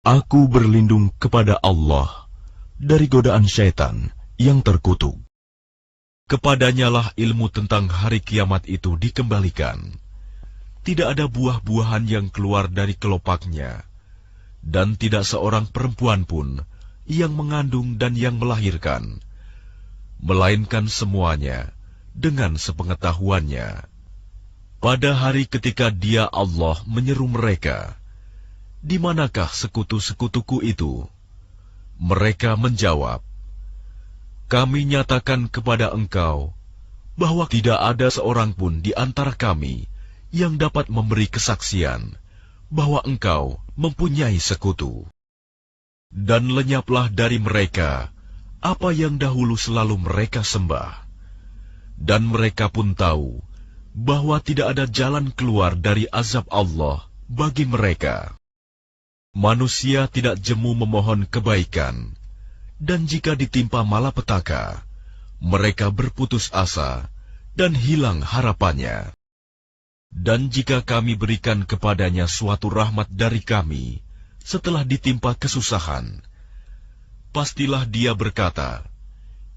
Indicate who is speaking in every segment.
Speaker 1: Aku berlindung kepada Allah dari godaan syaitan yang terkutuk. Kepadanyalah ilmu tentang hari kiamat itu dikembalikan. Tidak ada buah-buahan yang keluar dari kelopaknya, dan tidak seorang perempuan pun yang mengandung dan yang melahirkan, melainkan semuanya dengan sepengetahuannya. Pada hari ketika Dia Allah menyeru mereka, "Di manakah sekutu-sekutuku itu?" Mereka menjawab, "Kami nyatakan kepada engkau bahwa tidak ada seorang pun di antara kami yang dapat memberi kesaksian bahwa engkau mempunyai sekutu." Dan lenyaplah dari mereka apa yang dahulu selalu mereka sembah. Dan mereka pun tahu bahwa tidak ada jalan keluar dari azab Allah bagi mereka. Manusia tidak jemu memohon kebaikan, dan jika ditimpa malapetaka, mereka berputus asa dan hilang harapannya. Dan jika kami berikan kepadanya suatu rahmat dari kami setelah ditimpa kesusahan, pastilah dia berkata,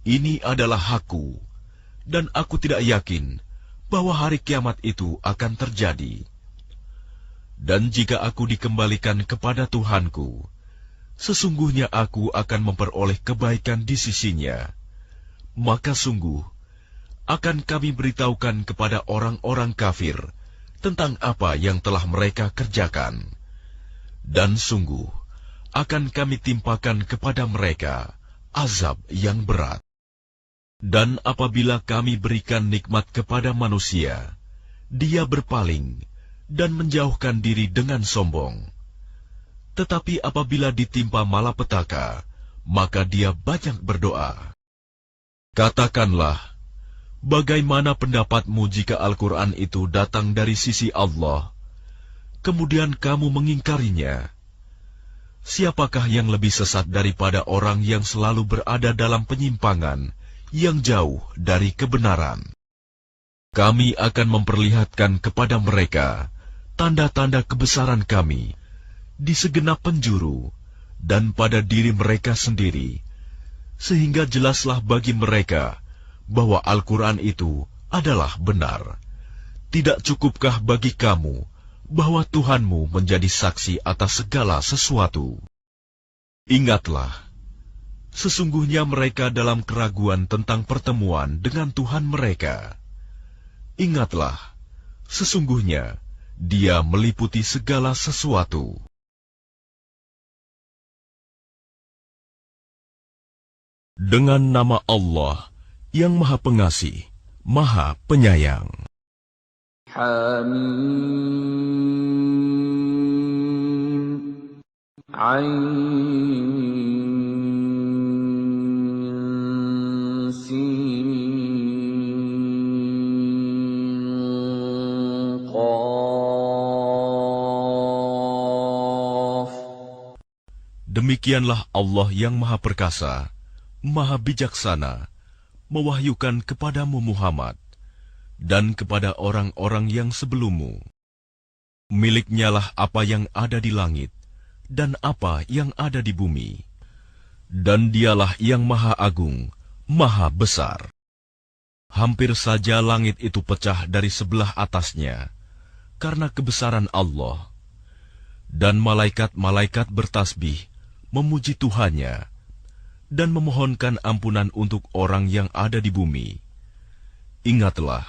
Speaker 1: "Ini adalah hakku, dan aku tidak yakin bahwa hari kiamat itu akan terjadi." Dan jika aku dikembalikan kepada Tuhanku, sesungguhnya aku akan memperoleh kebaikan di sisinya, maka sungguh akan kami beritahukan kepada orang-orang kafir tentang apa yang telah mereka kerjakan. Dan sungguh akan kami timpakan kepada mereka azab yang berat. Dan apabila kami berikan nikmat kepada manusia, dia berpaling dan menjauhkan diri dengan sombong. Tetapi apabila ditimpa malapetaka, maka dia banyak berdoa. Katakanlah, bagaimana pendapatmu jika Al-Quran itu datang dari sisi Allah, kemudian kamu mengingkarinya? Siapakah yang lebih sesat daripada orang yang selalu berada dalam penyimpangan yang jauh dari kebenaran? Kami akan memperlihatkan kepada mereka tanda-tanda kebesaran kami di segenap penjuru dan pada diri mereka sendiri, sehingga jelaslah bagi mereka bahwa Al-Quran itu adalah benar. Tidak cukupkah bagi kamu bahwa Tuhanmu menjadi saksi atas segala sesuatu? Ingatlah, sesungguhnya mereka dalam keraguan tentang pertemuan dengan Tuhan mereka. Ingatlah, sesungguhnya Dia meliputi segala sesuatu. Dengan nama Allah yang Maha Pengasih, Maha Penyayang.
Speaker 2: Hamim, Ain, Sin, Qaf.
Speaker 1: Demikianlah Allah yang Maha Perkasa, Maha Bijaksana, mewahyukan kepadamu Muhammad dan kepada orang-orang yang sebelummu. Miliknyalah apa yang ada di langit dan apa yang ada di bumi. Dan Dialah yang Maha Agung, Maha Besar. Hampir saja langit itu pecah dari sebelah atasnya karena kebesaran Allah. Dan malaikat-malaikat bertasbih memuji Tuhannya dan memohonkan ampunan untuk orang yang ada di bumi. Ingatlah,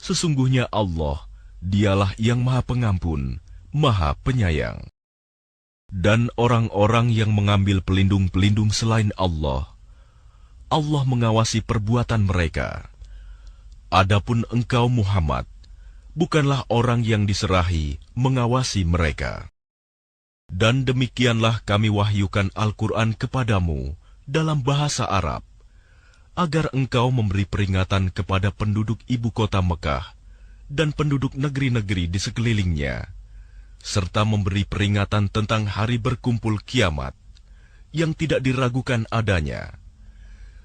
Speaker 1: sesungguhnya Allah, Dialah yang Maha Pengampun, Maha Penyayang. Dan orang-orang yang mengambil pelindung-pelindung selain Allah, Allah mengawasi perbuatan mereka. Adapun engkau Muhammad, bukanlah orang yang diserahi mengawasi mereka. Dan demikianlah kami wahyukan Al-Quran kepadamu dalam bahasa Arab, agar engkau memberi peringatan kepada penduduk ibu kota Mekah dan penduduk negeri-negeri di sekelilingnya, serta memberi peringatan tentang hari berkumpul kiamat yang tidak diragukan adanya.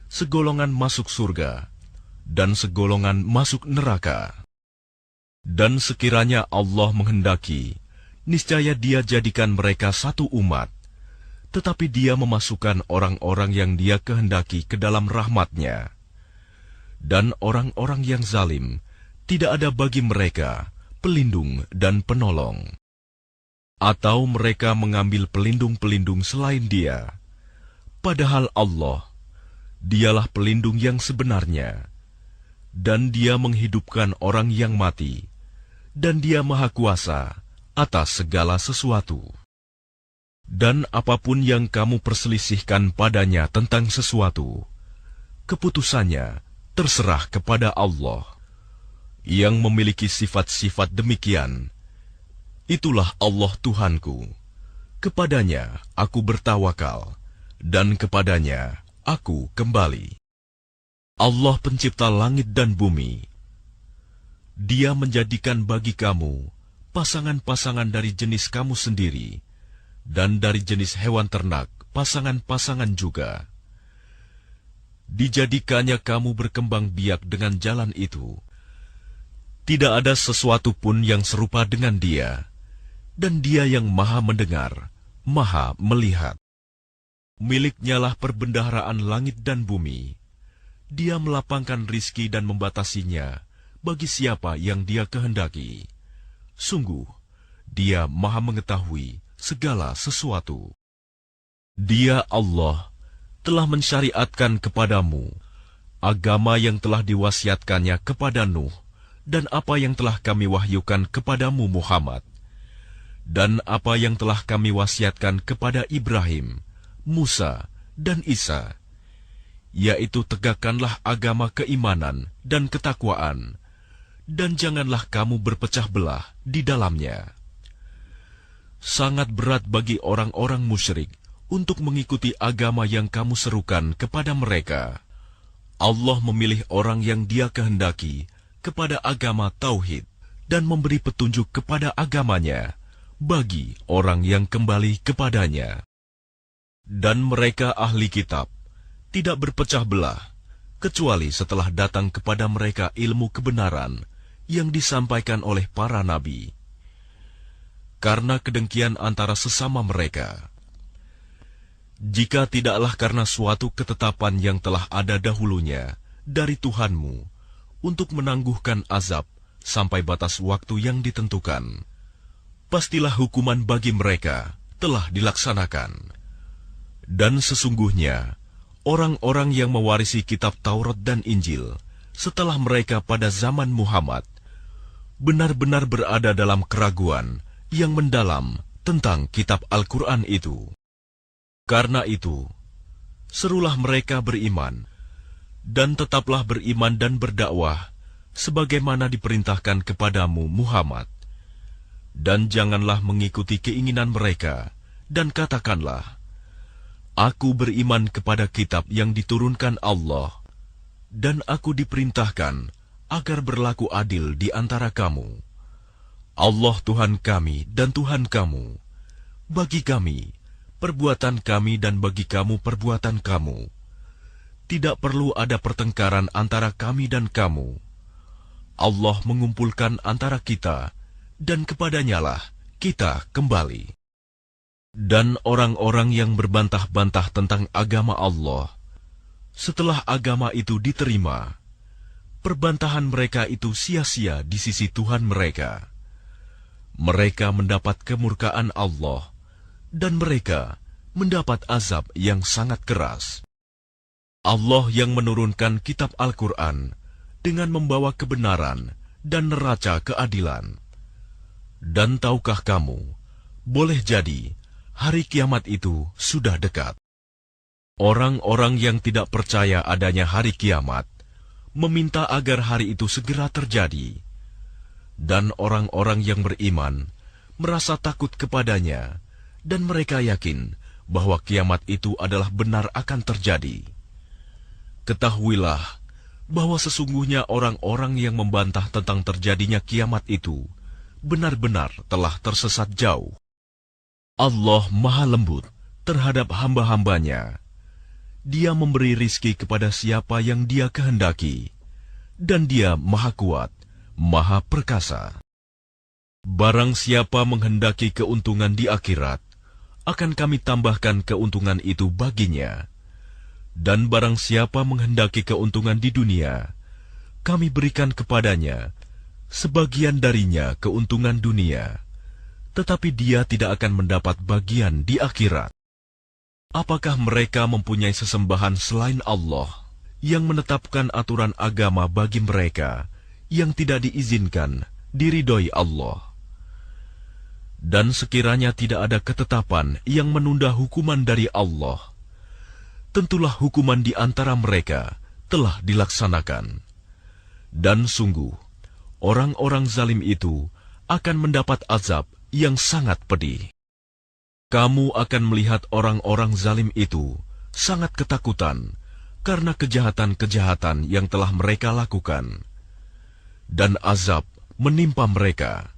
Speaker 1: Segolongan masuk surga dan segolongan masuk neraka. Dan sekiranya Allah menghendaki, niscaya Dia jadikan mereka satu umat, tetapi Dia memasukkan orang-orang yang Dia kehendaki ke dalam rahmat-Nya. Dan orang-orang yang zalim, tidak ada bagi mereka pelindung dan penolong. Atau mereka mengambil pelindung-pelindung selain Dia. Padahal Allah, Dialah pelindung yang sebenarnya. Dan Dia menghidupkan orang yang mati. Dan Dia Maha Kuasa atas segala sesuatu. Dan apapun yang kamu perselisihkan padanya tentang sesuatu, keputusannya terserah kepada Allah. Yang memiliki sifat-sifat demikian, itulah Allah Tuhanku. Kepadanya aku bertawakal, dan kepadanya aku kembali. Allah pencipta langit dan bumi. Dia menjadikan bagi kamu pasangan-pasangan dari jenis kamu sendiri, dan dari jenis hewan ternak pasangan-pasangan juga. Dijadikannya kamu berkembang biak dengan jalan itu. Tidak ada sesuatu pun yang serupa dengan Dia, dan Dia yang Maha Mendengar, Maha Melihat. Miliknya lah perbendaharaan langit dan bumi. Dia melapangkan rizki dan membatasinya bagi siapa yang Dia kehendaki. Sungguh, Dia Maha Mengetahui segala sesuatu. Dia Allah telah mensyariatkan kepadamu agama yang telah diwasiatkannya kepada Nuh, dan apa yang telah kami wahyukan kepadamu Muhammad, dan apa yang telah kami wasiatkan kepada Ibrahim, Musa, dan Isa, yaitu tegakkanlah agama keimanan dan ketakwaan, dan janganlah kamu berpecah belah di dalamnya. Sangat berat bagi orang-orang musyrik untuk mengikuti agama yang kamu serukan kepada mereka. Allah memilih orang yang Dia kehendaki kepada agama tauhid dan memberi petunjuk kepada agamanya bagi orang yang kembali kepadanya. Dan mereka ahli kitab tidak berpecah belah kecuali setelah datang kepada mereka ilmu kebenaran yang disampaikan oleh para nabi. Karena kedengkian antara sesama mereka. Jika tidaklah karena suatu ketetapan yang telah ada dahulunya dari Tuhanmu untuk menangguhkan azab sampai batas waktu yang ditentukan, pastilah hukuman bagi mereka telah dilaksanakan. Dan sesungguhnya, orang-orang yang mewarisi kitab Taurat dan Injil setelah mereka pada zaman Muhammad, benar-benar berada dalam keraguan yang mendalam tentang kitab Al-Quran itu. Karena itu, serulah mereka beriman, dan tetaplah beriman dan berdakwah, sebagaimana diperintahkan kepadamu Muhammad. Dan janganlah mengikuti keinginan mereka, dan katakanlah, Aku beriman kepada kitab yang diturunkan Allah, dan aku diperintahkan agar berlaku adil di antara kamu. Allah Tuhan kami dan Tuhan kamu. Bagi kami, perbuatan kami dan bagi kamu perbuatan kamu. Tidak perlu ada pertengkaran antara kami dan kamu. Allah mengumpulkan antara kita, dan kepadanyalah kita kembali. Dan orang-orang yang berbantah-bantah tentang agama Allah, setelah agama itu diterima, perbantahan mereka itu sia-sia di sisi Tuhan mereka. Mereka mendapat kemurkaan Allah, dan mereka mendapat azab yang sangat keras. Allah yang menurunkan kitab Al-Quran dengan membawa kebenaran dan neraca keadilan. Dan tahukah kamu, boleh jadi hari kiamat itu sudah dekat. Orang-orang yang tidak percaya adanya hari kiamat meminta agar hari itu segera terjadi. Dan orang-orang yang beriman merasa takut kepadanya, dan mereka yakin bahwa kiamat itu adalah benar akan terjadi. Ketahuilah bahwa sesungguhnya orang-orang yang membantah tentang terjadinya kiamat itu benar-benar telah tersesat jauh. Allah Maha Lembut terhadap hamba-hambanya. Dia memberi rizki kepada siapa yang Dia kehendaki, dan Dia Maha Kuat, Maha Perkasa. Barang siapa menghendaki keuntungan di akhirat, akan kami tambahkan keuntungan itu baginya. Dan barang siapa menghendaki keuntungan di dunia, kami berikan kepadanya sebagian darinya keuntungan dunia, tetapi dia tidak akan mendapat bagian di akhirat. Apakah mereka mempunyai sesembahan selain Allah yang menetapkan aturan agama bagi mereka yang tidak diizinkan diridhoi Allah? Dan sekiranya tidak ada ketetapan yang menunda hukuman dari Allah, tentulah hukuman di antara mereka telah dilaksanakan. Dan sungguh, orang-orang zalim itu akan mendapat azab yang sangat pedih. Kamu akan melihat orang-orang zalim itu sangat ketakutan karena kejahatan-kejahatan yang telah mereka lakukan. Dan azab menimpa mereka.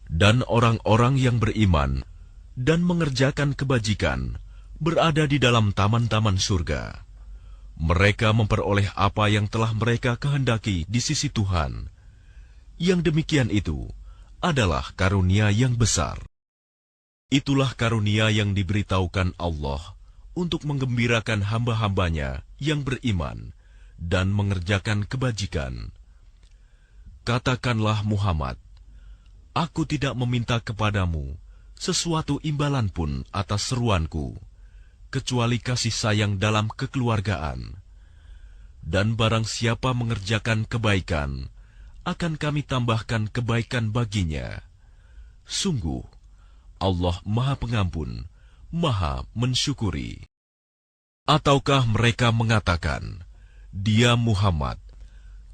Speaker 1: Dan orang-orang yang beriman dan mengerjakan kebajikan berada di dalam taman-taman surga. Mereka memperoleh apa yang telah mereka kehendaki di sisi Tuhan. Yang demikian itu adalah karunia yang besar. Itulah karunia yang diberitahukan Allah untuk menggembirakan hamba-hambanya yang beriman dan mengerjakan kebajikan. Katakanlah Muhammad, aku tidak meminta kepadamu sesuatu imbalan pun atas seruanku, kecuali kasih sayang dalam kekeluargaan. Dan barang siapa mengerjakan kebaikan, akan kami tambahkan kebaikan baginya. Sungguh, Allah Maha Pengampun, Maha Mensyukuri. Ataukah mereka mengatakan, Dia Muhammad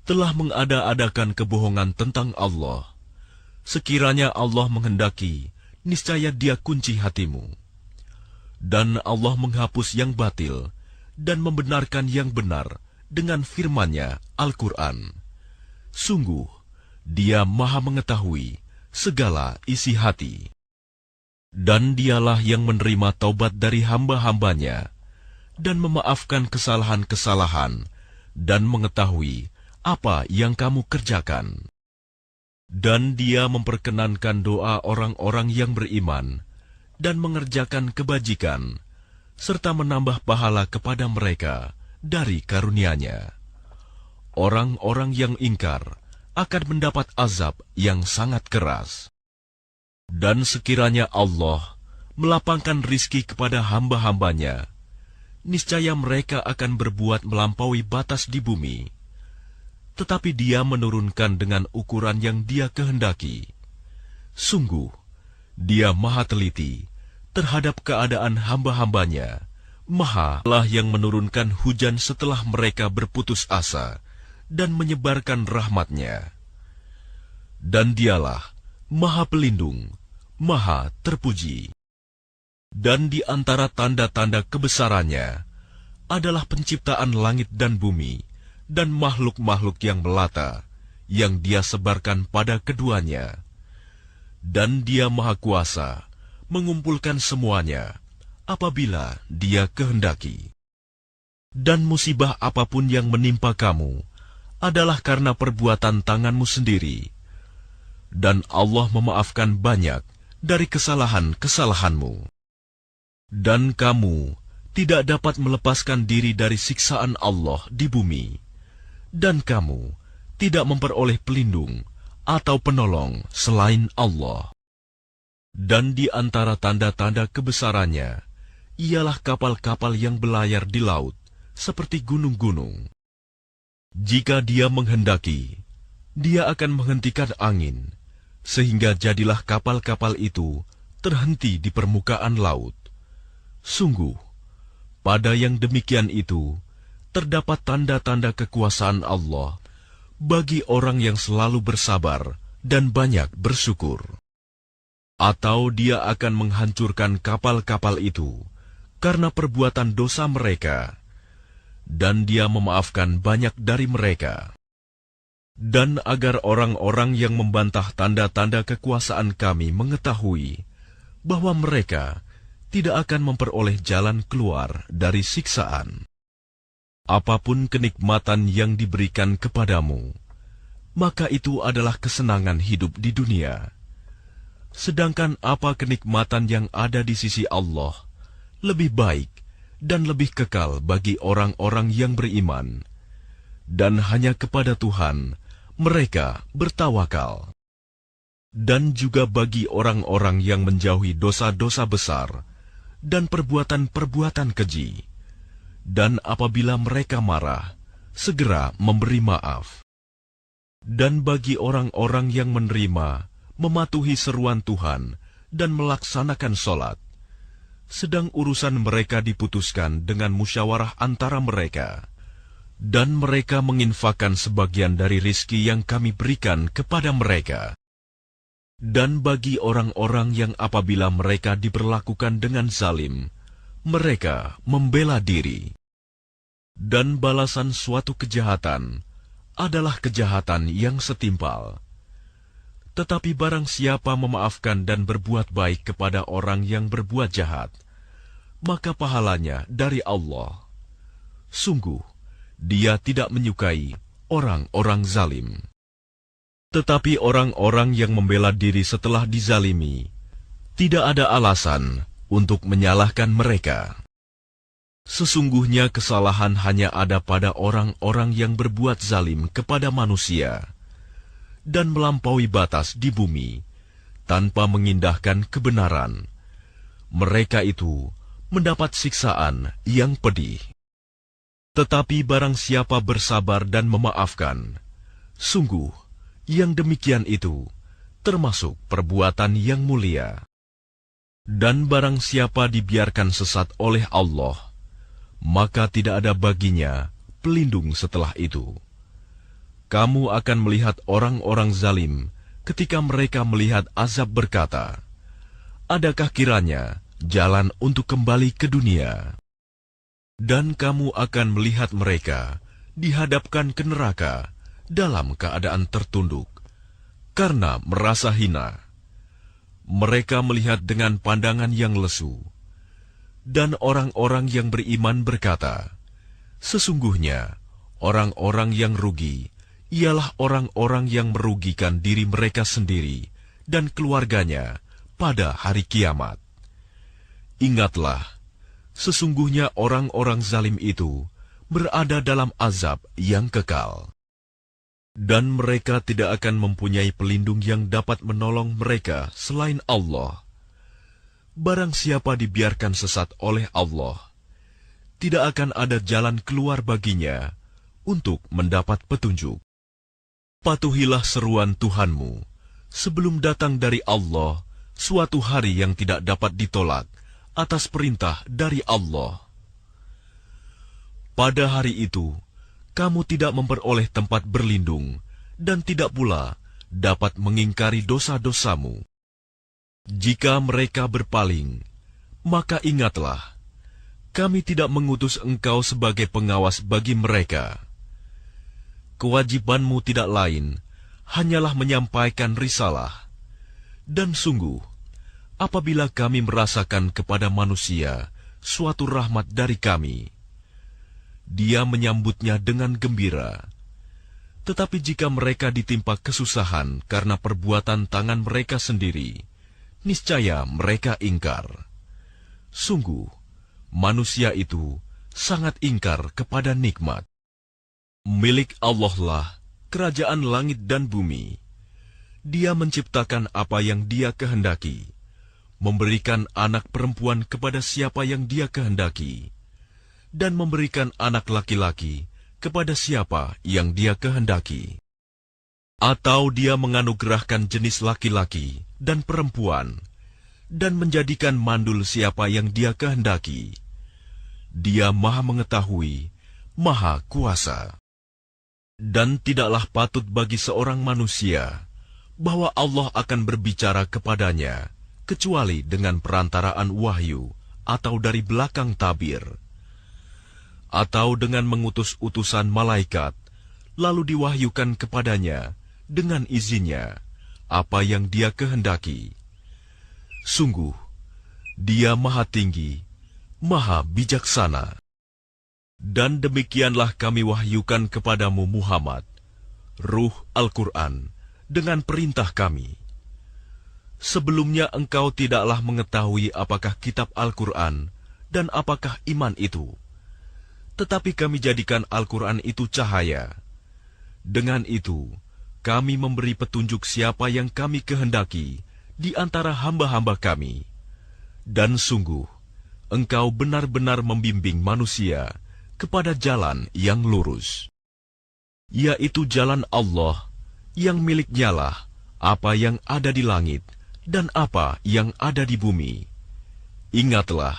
Speaker 1: telah mengada-adakan kebohongan tentang Allah. Sekiranya Allah menghendaki, niscaya Dia kunci hatimu. Dan Allah menghapus yang batil dan membenarkan yang benar dengan firman-Nya Al-Quran. Sungguh, Dia Maha mengetahui segala isi hati. Dan Dialah yang menerima taubat dari hamba-hambanya dan memaafkan kesalahan-kesalahan dan mengetahui apa yang kamu kerjakan. Dan Dia memperkenankan doa orang-orang yang beriman dan mengerjakan kebajikan, serta menambah pahala kepada mereka dari karunia-Nya. Orang-orang yang ingkar akan mendapat azab yang sangat keras. Dan sekiranya Allah melapangkan rizki kepada hamba-hambanya, niscaya mereka akan berbuat melampaui batas di bumi. Tetapi Dia menurunkan dengan ukuran yang Dia kehendaki. Sungguh, Dia Maha teliti terhadap keadaan hamba-hambanya. Maha-Lah yang menurunkan hujan setelah mereka berputus asa dan menyebarkan rahmat-Nya. Dan Dialah Maha Pelindung, Maha Terpuji. Dan di antara tanda-tanda kebesaran-Nya adalah penciptaan langit dan bumi, dan makhluk-makhluk yang melata, yang Dia sebarkan pada keduanya. Dan Dia Maha Kuasa, mengumpulkan semuanya, apabila Dia kehendaki. Dan musibah apapun yang menimpa kamu, adalah karena perbuatan tanganmu sendiri. Dan Allah memaafkan banyak dari kesalahan-kesalahanmu. Dan kamu tidak dapat melepaskan diri dari siksaan Allah di bumi. Dan kamu tidak memperoleh pelindung atau penolong selain Allah. Dan di antara tanda-tanda kebesarannya, ialah kapal-kapal yang berlayar di laut, seperti gunung-gunung. Jika Dia menghendaki, Dia akan menghentikan angin, sehingga jadilah kapal-kapal itu terhenti di permukaan laut. Sungguh, pada yang demikian itu, terdapat tanda-tanda kekuasaan Allah bagi orang yang selalu bersabar dan banyak bersyukur. Atau Dia akan menghancurkan kapal-kapal itu karena perbuatan dosa mereka, dan Dia memaafkan banyak dari mereka. Dan agar orang-orang yang membantah tanda-tanda kekuasaan Kami mengetahui bahwa mereka tidak akan memperoleh jalan keluar dari siksaan. Apapun kenikmatan yang diberikan kepadamu, maka itu adalah kesenangan hidup di dunia. Sedangkan apa kenikmatan yang ada di sisi Allah lebih baik dan lebih kekal bagi orang-orang yang beriman, dan hanya kepada Tuhan mereka bertawakal. Dan juga bagi orang-orang yang menjauhi dosa-dosa besar dan perbuatan-perbuatan keji, dan apabila mereka marah, segera memberi maaf. Dan bagi orang-orang yang menerima, mematuhi seruan Tuhan dan melaksanakan sholat, sedang urusan mereka diputuskan dengan musyawarah antara mereka, dan mereka menginfakkan sebagian dari rizki yang kami berikan kepada mereka. Dan bagi orang-orang yang apabila mereka diperlakukan dengan zalim, mereka membela diri. Dan balasan suatu kejahatan adalah kejahatan yang setimpal. Tetapi barang siapa memaafkan dan berbuat baik kepada orang yang berbuat jahat, maka pahalanya dari Allah. Sungguh, Dia tidak menyukai orang-orang zalim. Tetapi orang-orang yang membela diri setelah dizalimi, tidak ada alasan untuk menyalahkan mereka. Sesungguhnya kesalahan hanya ada pada orang-orang yang berbuat zalim kepada manusia dan melampaui batas di bumi tanpa mengindahkan kebenaran. Mereka itu mendapat siksaan yang pedih. Tetapi barang siapa bersabar dan memaafkan, sungguh yang demikian itu termasuk perbuatan yang mulia. Dan barang siapa dibiarkan sesat oleh Allah, maka tidak ada baginya pelindung setelah itu. Kamu akan melihat orang-orang zalim ketika mereka melihat azab berkata, adakah kiranya jalan untuk kembali ke dunia? Dan kamu akan melihat mereka dihadapkan ke neraka dalam keadaan tertunduk, karena merasa hina. Mereka melihat dengan pandangan yang lesu. Dan orang-orang yang beriman berkata, sesungguhnya orang-orang yang rugi ialah orang-orang yang merugikan diri mereka sendiri dan keluarganya pada hari kiamat. Ingatlah, sesungguhnya orang-orang zalim itu berada dalam azab yang kekal. Dan mereka tidak akan mempunyai pelindung yang dapat menolong mereka selain Allah. Barang siapa dibiarkan sesat oleh Allah, tidak akan ada jalan keluar baginya untuk mendapat petunjuk. Patuhilah seruan Tuhanmu sebelum datang dari Allah suatu hari yang tidak dapat ditolak atas perintah dari Allah. Pada hari itu, kamu tidak memperoleh tempat berlindung dan tidak pula dapat mengingkari dosa-dosamu. Jika mereka berpaling, maka ingatlah, kami tidak mengutus engkau sebagai pengawas bagi mereka. Kewajibanmu tidak lain, hanyalah menyampaikan risalah. Dan sungguh, apabila kami merasakan kepada manusia suatu rahmat dari kami, Dia menyambutnya dengan gembira. Tetapi jika mereka ditimpa kesusahan karena perbuatan tangan mereka sendiri, niscaya mereka ingkar. Sungguh, manusia itu sangat ingkar kepada nikmat. Milik Allah lah kerajaan langit dan bumi. Dia menciptakan apa yang Dia kehendaki, memberikan anak perempuan kepada siapa yang Dia kehendaki, dan memberikan anak laki-laki kepada siapa yang Dia kehendaki. Atau Dia menganugerahkan jenis laki-laki dan perempuan, dan menjadikan mandul siapa yang Dia kehendaki. Dia Maha Mengetahui, Maha Kuasa. Dan tidaklah patut bagi seorang manusia bahwa Allah akan berbicara kepadanya kecuali dengan perantaraan wahyu atau dari belakang tabir, atau dengan mengutus utusan malaikat lalu diwahyukan kepadanya dengan izinnya apa yang Dia kehendaki. Sungguh, Dia Maha Tinggi, Maha Bijaksana. Dan demikianlah kami wahyukan kepadamu Muhammad, Ruh Al-Quran, dengan perintah kami. Sebelumnya engkau tidaklah mengetahui apakah kitab Al-Quran dan apakah iman itu. Tetapi kami jadikan Al-Quran itu cahaya. Dengan itu, kami memberi petunjuk siapa yang kami kehendaki di antara hamba-hamba kami. Dan sungguh, engkau benar-benar membimbing manusia kepada jalan yang lurus, yaitu jalan Allah yang miliknyalah apa yang ada di langit dan apa yang ada di bumi. Ingatlah,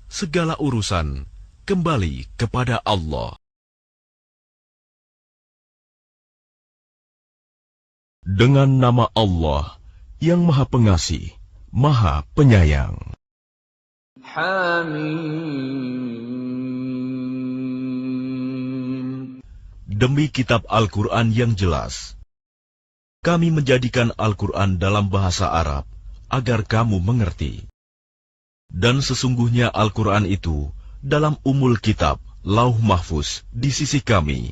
Speaker 1: segala urusan kembali kepada Allah. Dengan nama Allah yang Maha Pengasih, Maha Penyayang.
Speaker 2: Hamim.
Speaker 1: Demi kitab Al-Quran yang jelas, kami menjadikan Al-Quran dalam bahasa Arab agar kamu mengerti. Dan sesungguhnya Al-Quran itu dalam umul kitab Lauh Mahfuz di sisi kami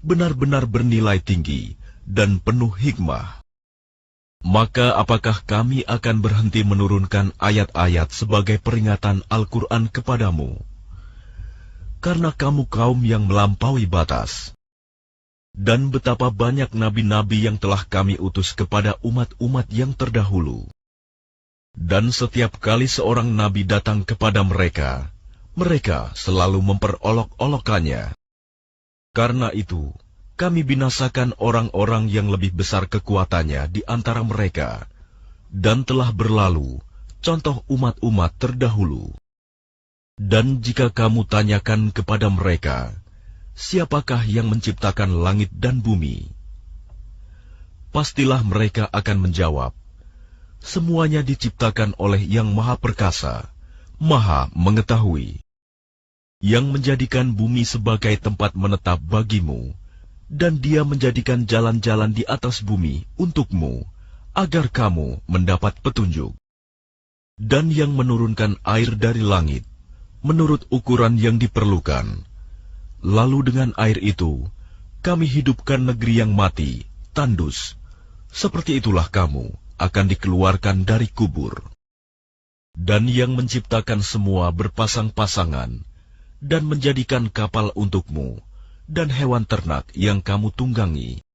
Speaker 1: benar-benar bernilai tinggi dan penuh hikmah. Maka apakah kami akan berhenti menurunkan ayat-ayat sebagai peringatan Al-Quran kepadamu? Karena kamu kaum yang melampaui batas. Dan betapa banyak nabi-nabi yang telah kami utus kepada umat-umat yang terdahulu. Dan setiap kali seorang nabi datang kepada mereka, mereka selalu memperolok-olokannya. Karena itu, kami binasakan orang-orang yang lebih besar kekuatannya di antara mereka, dan telah berlalu contoh umat-umat terdahulu. Dan jika kamu tanyakan kepada mereka, siapakah yang menciptakan langit dan bumi? Pastilah mereka akan menjawab, semuanya diciptakan oleh Yang Maha Perkasa, Maha Mengetahui, yang menjadikan bumi sebagai tempat menetap bagimu, dan Dia menjadikan jalan-jalan di atas bumi untukmu, agar kamu mendapat petunjuk. Dan yang menurunkan air dari langit, menurut ukuran yang diperlukan. Lalu dengan air itu, kami hidupkan negeri yang mati, tandus. Seperti itulah kamu akan dikeluarkan dari kubur. Dan yang menciptakan semua berpasang-pasangan, dan menjadikan kapal untukmu, dan hewan ternak yang kamu tunggangi,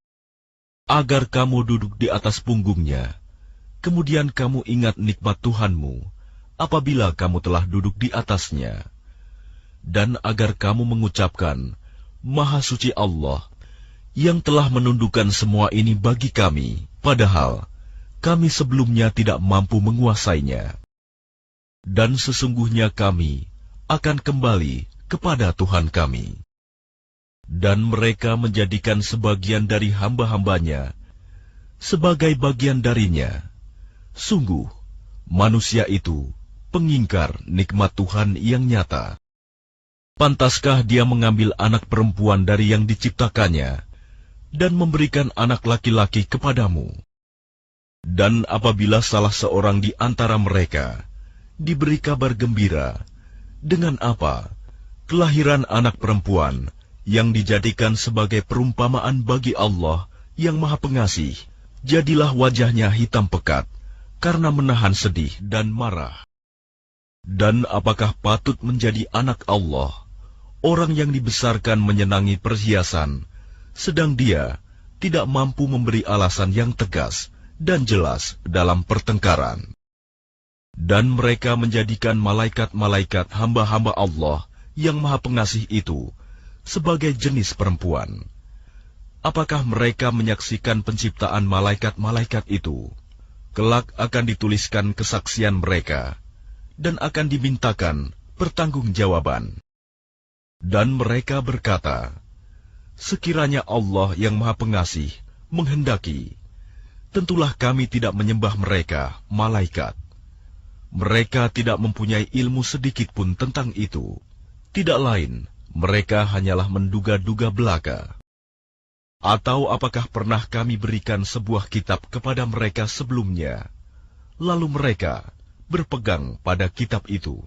Speaker 1: agar kamu duduk di atas punggungnya, kemudian kamu ingat nikmat Tuhanmu, apabila kamu telah duduk di atasnya, dan agar kamu mengucapkan, Maha Suci Allah, yang telah menundukkan semua ini bagi kami, padahal kami sebelumnya tidak mampu menguasainya. Dan sesungguhnya kami akan kembali kepada Tuhan kami. Dan mereka menjadikan sebagian dari hamba-hambanya sebagai bagian darinya. Sungguh, manusia itu pengingkar nikmat Tuhan yang nyata. Pantaskah dia mengambil anak perempuan dari yang diciptakannya dan memberikan anak laki-laki kepadamu? Dan apabila salah seorang di antara mereka diberi kabar gembira, dengan apa? Kelahiran anak perempuan yang dijadikan sebagai perumpamaan bagi Allah yang Maha Pengasih, jadilah wajahnya hitam pekat karena menahan sedih dan marah. Dan apakah patut menjadi anak Allah, orang yang dibesarkan menyenangi perhiasan, sedang dia tidak mampu memberi alasan yang tegas dan jelas dalam pertengkaran? Dan mereka menjadikan malaikat-malaikat hamba-hamba Allah yang Maha Pengasih itu sebagai jenis perempuan. Apakah mereka menyaksikan penciptaan malaikat-malaikat itu? Kelak akan dituliskan kesaksian mereka, dan akan dimintakan pertanggungjawaban. Dan mereka berkata, sekiranya Allah yang Maha Pengasih menghendaki, tentulah kami tidak menyembah mereka, malaikat. Mereka tidak mempunyai ilmu sedikit pun tentang itu. Tidak lain, mereka hanyalah menduga-duga belaka. Atau apakah pernah kami berikan sebuah kitab kepada mereka sebelumnya, lalu mereka berpegang pada kitab itu?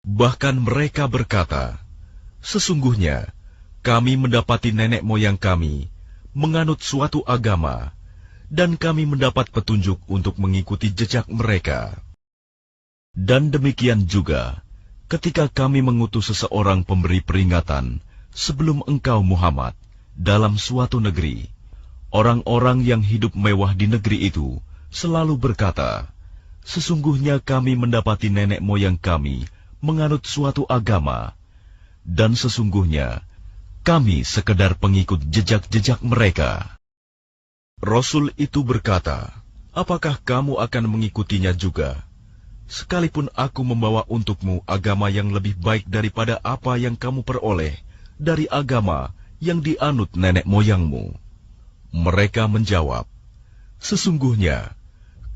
Speaker 1: Bahkan mereka berkata, sesungguhnya kami mendapati nenek moyang kami menganut suatu agama, dan kami mendapat petunjuk untuk mengikuti jejak mereka. Dan demikian juga, ketika kami mengutus seseorang pemberi peringatan sebelum engkau Muhammad dalam suatu negeri, orang-orang yang hidup mewah di negeri itu selalu berkata, sesungguhnya kami mendapati nenek moyang kami menganut suatu agama, dan sesungguhnya kami sekedar pengikut jejak-jejak mereka. Rasul itu berkata, apakah kamu akan mengikutinya juga? Sekalipun aku membawa untukmu agama yang lebih baik daripada apa yang kamu peroleh dari agama yang dianut nenek moyangmu. Mereka menjawab, sesungguhnya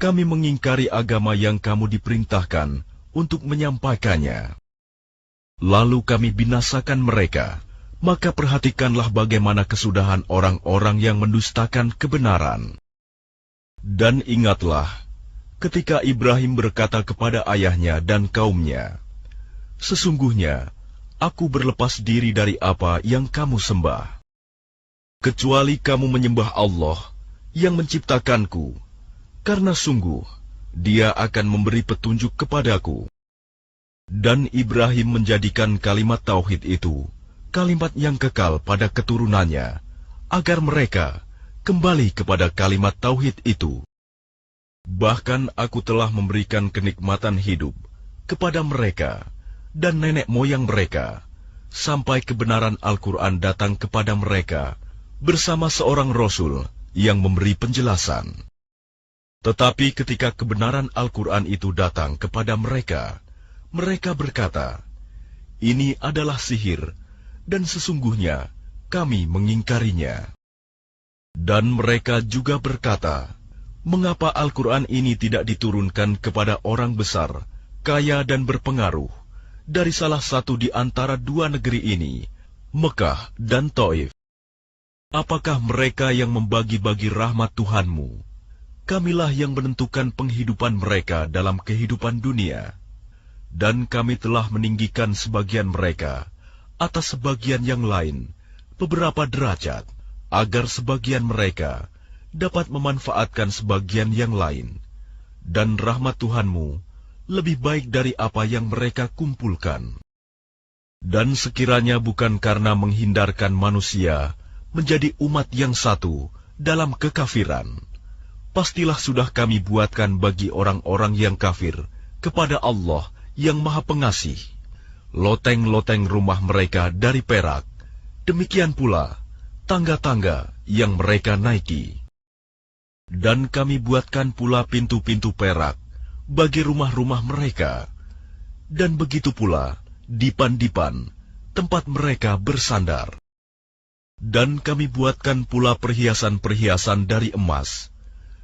Speaker 1: kami mengingkari agama yang kamu diperintahkan untuk menyampaikannya. Lalu kami binasakan mereka. Maka perhatikanlah bagaimana kesudahan orang-orang yang mendustakan kebenaran. Dan ingatlah, ketika Ibrahim berkata kepada ayahnya dan kaumnya, sesungguhnya aku berlepas diri dari apa yang kamu sembah, kecuali kamu menyembah Allah yang menciptakanku, karena sungguh Dia akan memberi petunjuk kepadaku. Dan Ibrahim menjadikan kalimat tauhid itu kalimat yang kekal pada keturunannya, agar mereka kembali kepada kalimat tauhid itu. Bahkan aku telah memberikan kenikmatan hidup kepada mereka dan nenek moyang mereka, sampai kebenaran Al-Quran datang kepada mereka bersama seorang Rasul yang memberi penjelasan. Tetapi ketika kebenaran Al-Quran itu datang kepada mereka, mereka berkata, ini adalah sihir, dan sesungguhnya kami mengingkarinya. Dan mereka juga berkata, mengapa Al-Quran ini tidak diturunkan kepada orang besar, kaya dan berpengaruh, dari salah satu di antara dua negeri ini, Mekah dan Taif? Apakah mereka yang membagi-bagi rahmat Tuhanmu? Kamilah yang menentukan penghidupan mereka dalam kehidupan dunia, dan kami telah meninggikan sebagian mereka atas sebagian yang lain beberapa derajat, agar sebagian mereka dapat memanfaatkan sebagian yang lain, dan rahmat Tuhanmu lebih baik dari apa yang mereka kumpulkan. Dan sekiranya bukan karena menghindarkan manusia menjadi umat yang satu dalam kekafiran, pastilah sudah kami buatkan bagi orang-orang yang kafir kepada Allah yang Maha Pengasih loteng-loteng rumah mereka dari perak, demikian pula tangga-tangga yang mereka naiki. Dan kami buatkan pula pintu-pintu perak bagi rumah-rumah mereka, dan begitu pula dipan-dipan tempat mereka bersandar. Dan kami buatkan pula perhiasan-perhiasan dari emas,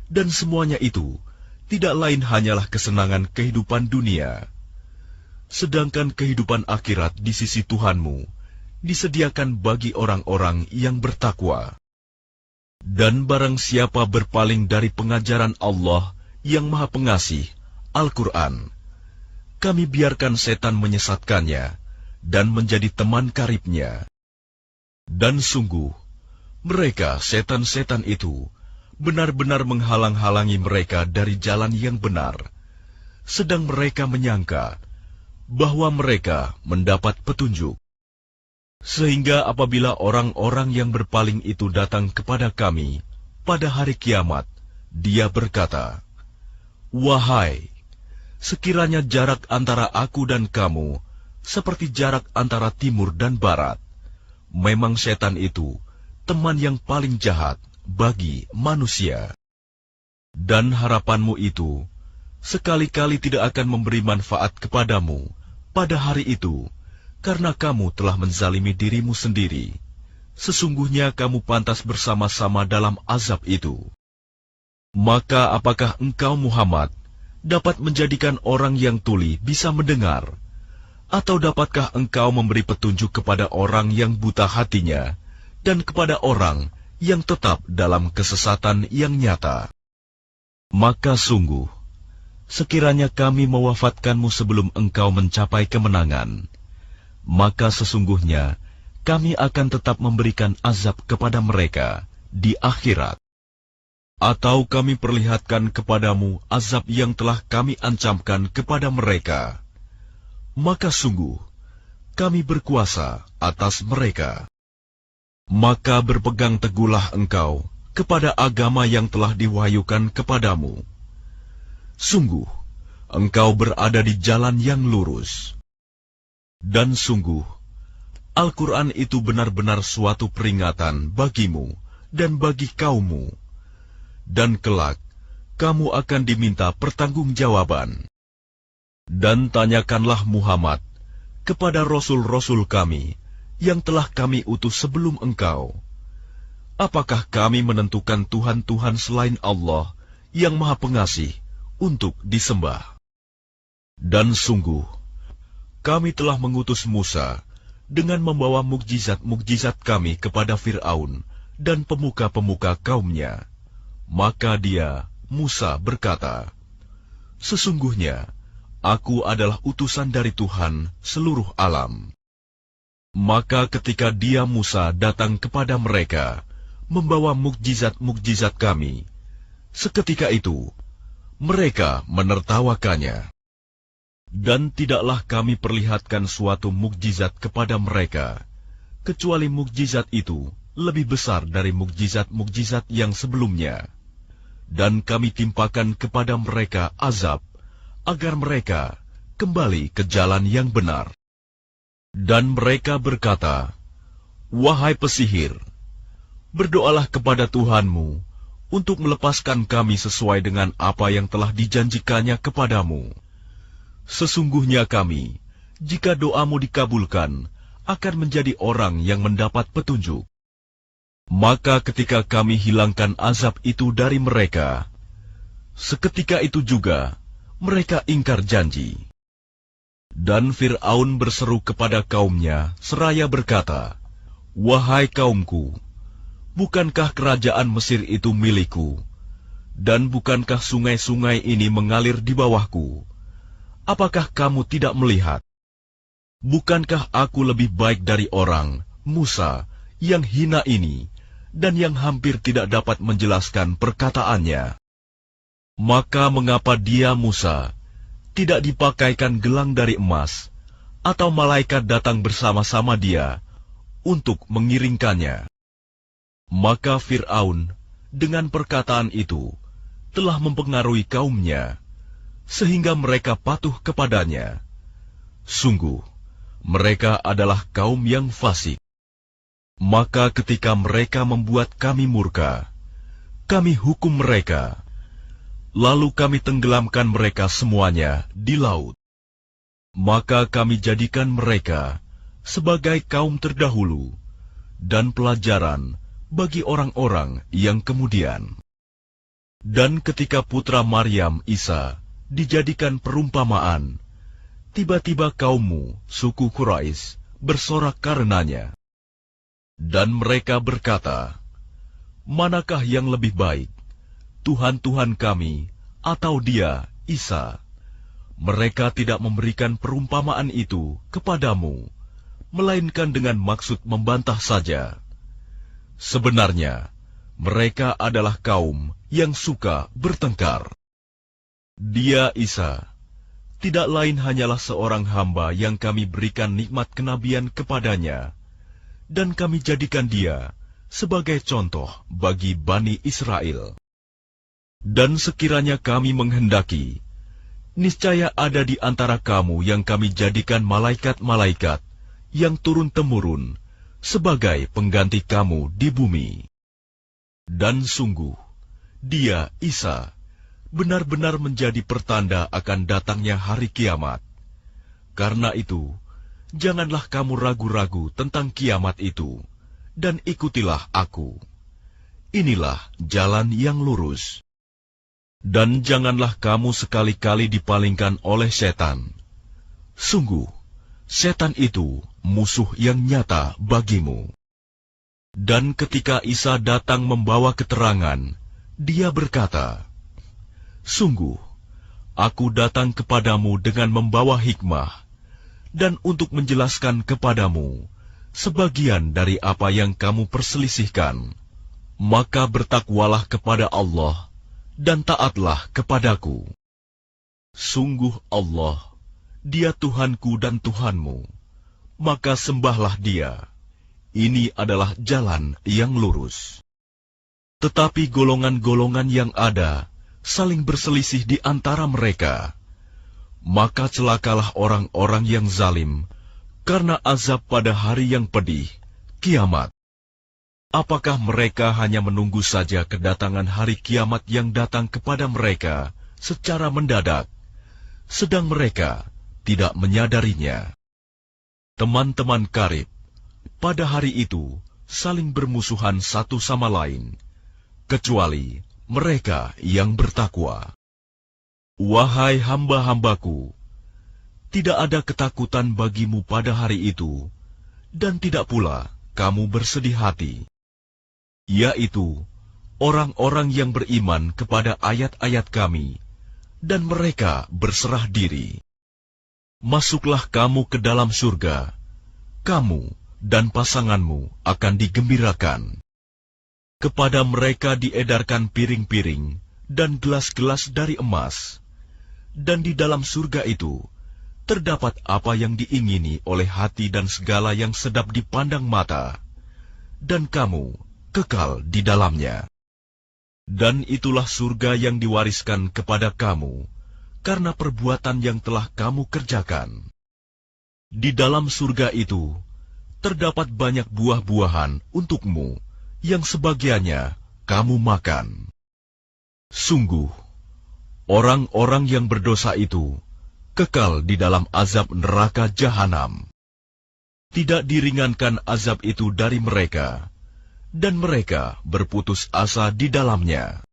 Speaker 1: dan semuanya itu tidak lain hanyalah kesenangan kehidupan dunia. Sedangkan kehidupan akhirat di sisi Tuhanmu disediakan bagi orang-orang yang bertakwa. Dan barang siapa berpaling dari pengajaran Allah yang Maha Pengasih, Al-Quran, kami biarkan setan menyesatkannya dan menjadi teman karibnya. Dan sungguh, mereka setan-setan itu benar-benar menghalang-halangi mereka dari jalan yang benar, sedang mereka menyangka bahwa mereka mendapat petunjuk. Sehingga apabila orang-orang yang berpaling itu datang kepada kami pada hari kiamat, dia berkata, wahai, sekiranya jarak antara aku dan kamu seperti jarak antara timur dan barat, memang setan itu teman yang paling jahat bagi manusia. Dan harapanmu itu sekali-kali tidak akan memberi manfaat kepadamu pada hari itu, karena kamu telah menzalimi dirimu sendiri. Sesungguhnya kamu pantas bersama-sama dalam azab itu. Maka apakah engkau Muhammad dapat menjadikan orang yang tuli bisa mendengar? Atau dapatkah engkau memberi petunjuk kepada orang yang buta hatinya dan kepada orang yang tetap dalam kesesatan yang nyata? Maka sungguh, sekiranya kami mewafatkanmu sebelum engkau mencapai kemenangan, maka sesungguhnya kami akan tetap memberikan azab kepada mereka di akhirat. Atau kami perlihatkan kepadamu azab yang telah kami ancamkan kepada mereka, maka sungguh kami berkuasa atas mereka. Maka berpegang teguhlah engkau kepada agama yang telah diwahyukan kepadamu. Sungguh, engkau berada di jalan yang lurus. Dan sungguh, Al-Quran itu benar-benar suatu peringatan bagimu dan bagi kaummu. Dan kelak, kamu akan diminta pertanggungjawaban. Dan tanyakanlah Muhammad kepada Rasul-Rasul kami yang telah kami utus sebelum engkau. Apakah kami menentukan Tuhan-Tuhan selain Allah yang Maha Pengasih untuk disembah? Dan sungguh, kami telah mengutus Musa dengan membawa mukjizat-mukjizat kami kepada Fir'aun dan pemuka-pemuka kaumnya. Maka dia, Musa, berkata, "Sesungguhnya, aku adalah utusan dari Tuhan seluruh alam." Maka ketika dia, Musa, datang kepada mereka, membawa mukjizat-mukjizat kami, seketika itu, mereka menertawakannya. Dan tidaklah kami perlihatkan suatu mukjizat kepada mereka, kecuali mukjizat itu lebih besar dari mukjizat-mukjizat yang sebelumnya. Dan kami timpakan kepada mereka azab, agar mereka kembali ke jalan yang benar. Dan mereka berkata, "Wahai pesihir, berdoalah kepada Tuhanmu untuk melepaskan kami sesuai dengan apa yang telah dijanjikannya kepadamu. Sesungguhnya kami, jika doamu dikabulkan, akan menjadi orang yang mendapat petunjuk." Maka ketika kami hilangkan azab itu dari mereka, seketika itu juga mereka ingkar janji. Dan Fir'aun berseru kepada kaumnya seraya berkata, "Wahai kaumku, bukankah kerajaan Mesir itu milikku? Dan bukankah sungai-sungai ini mengalir di bawahku? Apakah kamu tidak melihat? Bukankah aku lebih baik dari orang, Musa, yang hina ini, dan yang hampir tidak dapat menjelaskan perkataannya? Maka mengapa dia, Musa, tidak dipakaikan gelang dari emas, atau malaikat datang bersama-sama dia untuk mengiringkannya?" Maka Fir'aun dengan perkataan itu telah mempengaruhi kaumnya, sehingga mereka patuh kepadanya. Sungguh, mereka adalah kaum yang fasik. Maka ketika mereka membuat kami murka, kami hukum mereka, lalu kami tenggelamkan mereka semuanya di laut. Maka kami jadikan mereka sebagai kaum terdahulu dan pelajaran bagi orang-orang yang kemudian. Dan ketika putra Maryam, Isa, dijadikan perumpamaan, tiba-tiba kaummu, suku Quraisy, bersorak karenanya. Dan mereka berkata, "Manakah yang lebih baik, Tuhan-Tuhan kami, atau dia, Isa?" Mereka tidak memberikan perumpamaan itu kepadamu, melainkan dengan maksud membantah saja. Sebenarnya, mereka adalah kaum yang suka bertengkar. Dia, Isa, tidak lain hanyalah seorang hamba yang kami berikan nikmat kenabian kepadanya, dan kami jadikan dia sebagai contoh bagi Bani Israel. Dan sekiranya kami menghendaki, niscaya ada di antara kamu yang kami jadikan malaikat-malaikat yang turun-temurun sebagai pengganti kamu di bumi. Dan sungguh, dia, Isa, benar-benar menjadi pertanda akan datangnya hari kiamat. Karena itu, janganlah kamu ragu-ragu tentang kiamat itu, dan ikutilah aku. Inilah jalan yang lurus. Dan janganlah kamu sekali-kali dipalingkan oleh setan. Sungguh, setan itu musuh yang nyata bagimu. Dan ketika Isa datang membawa keterangan, dia berkata, "Sungguh, aku datang kepadamu dengan membawa hikmah, dan untuk menjelaskan kepadamu sebagian dari apa yang kamu perselisihkan." maka bertakwalah kepada Allah dan taatlah kepadaku. Sungguh Allah, Dia Tuhanku dan Tuhanmu, maka sembahlah Dia. Ini adalah jalan yang lurus. Tetapi golongan-golongan yang ada saling berselisih di antara mereka. Maka celakalah orang-orang yang zalim karena azab pada hari yang pedih, kiamat. Apakah mereka hanya menunggu saja kedatangan hari kiamat yang datang kepada mereka secara mendadak, sedang mereka tidak menyadarinya? Teman-teman karib, pada hari itu saling bermusuhan satu sama lain, kecuali mereka yang bertakwa. Wahai hamba-hambaku, tidak ada ketakutan bagimu pada hari itu, dan tidak pula kamu bersedih hati, yaitu orang-orang yang beriman kepada ayat-ayat kami, dan mereka berserah diri. Masuklah kamu ke dalam surga, kamu dan pasanganmu akan digembirakan. Kepada mereka diedarkan piring-piring dan gelas-gelas dari emas, dan di dalam surga itu terdapat apa yang diingini oleh hati dan segala yang sedap dipandang mata, dan kamu kekal di dalamnya. Dan itulah surga yang diwariskan kepada kamu karena perbuatan yang telah kamu kerjakan. Di dalam surga itu terdapat banyak buah-buahan untukmu yang sebagiannya kamu makan. Sungguh, orang-orang yang berdosa itu kekal di dalam azab neraka jahanam. Tidak diringankan azab itu dari mereka, dan mereka berputus asa di dalamnya.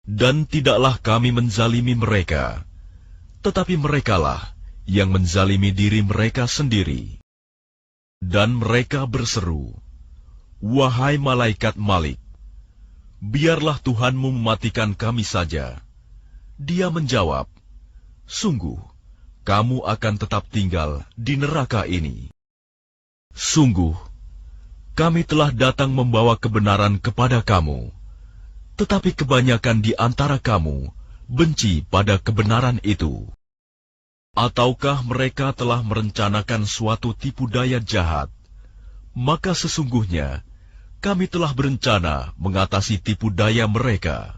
Speaker 1: Dan tidaklah kami menzalimi mereka, tetapi merekalah yang menzalimi diri mereka sendiri. Dan mereka berseru, "Wahai malaikat Malik, biarlah Tuhanmu mematikan kami saja." Dia menjawab, "Sungguh, kamu akan tetap tinggal di neraka ini. Sungguh, kami telah datang membawa kebenaran kepada kamu, tetapi kebanyakan di antara kamu benci pada kebenaran itu." Ataukah mereka telah merencanakan suatu tipu daya jahat? Maka sesungguhnya kami telah berencana mengatasi tipu daya mereka.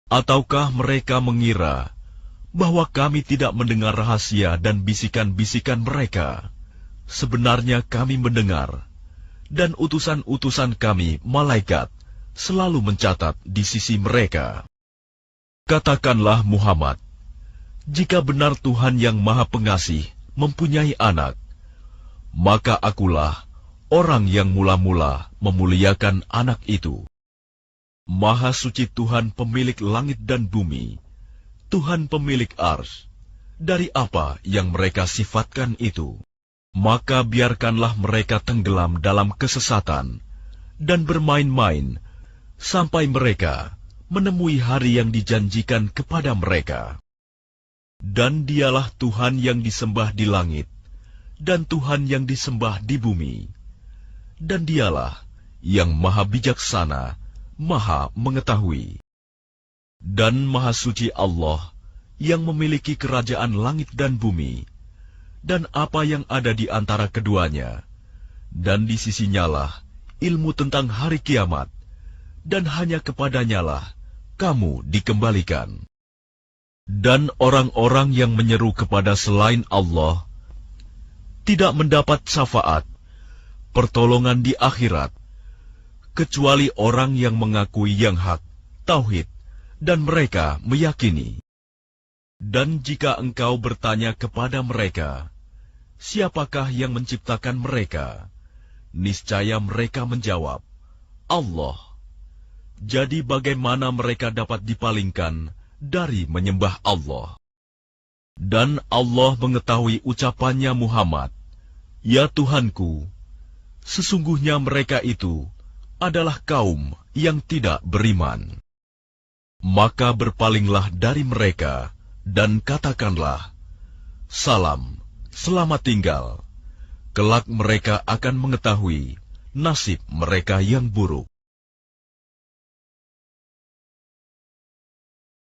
Speaker 1: Ataukah mereka mengira bahwa kami tidak mendengar rahasia dan bisikan-bisikan mereka? Sebenarnya kami mendengar, dan utusan-utusan kami, malaikat, selalu mencatat di sisi mereka. Katakanlah Muhammad, jika benar Tuhan yang Maha Pengasih mempunyai anak, maka akulah orang yang mula-mula memuliakan anak itu. Maha suci Tuhan pemilik langit dan bumi, Tuhan pemilik Arsy, dari apa yang mereka sifatkan itu. Maka biarkanlah mereka tenggelam dalam kesesatan dan bermain-main sampai mereka menemui hari yang dijanjikan kepada mereka. Dan dialah Tuhan yang disembah di langit dan Tuhan yang disembah di bumi. Dan dialah yang maha bijaksana, maha mengetahui. Dan maha suci Allah yang memiliki kerajaan langit dan bumi, dan apa yang ada di antara keduanya, dan di sisinyalah ilmu tentang hari kiamat, dan hanya kepadanyalah kamu dikembalikan. Dan orang-orang yang menyeru kepada selain Allah tidak mendapat syafaat, pertolongan di akhirat, kecuali orang yang mengakui yang hak, tauhid, dan mereka meyakini. Dan jika engkau bertanya kepada mereka, siapakah yang menciptakan mereka? Niscaya mereka menjawab, Allah. Jadi bagaimana mereka dapat dipalingkan dari menyembah Allah? Dan Allah mengetahui ucapannya Muhammad, "Ya Tuhanku, sesungguhnya mereka itu adalah kaum yang tidak beriman." Maka berpalinglah dari mereka dan katakanlah, "Salam, selamat tinggal." Kelak mereka akan mengetahui nasib mereka yang buruk.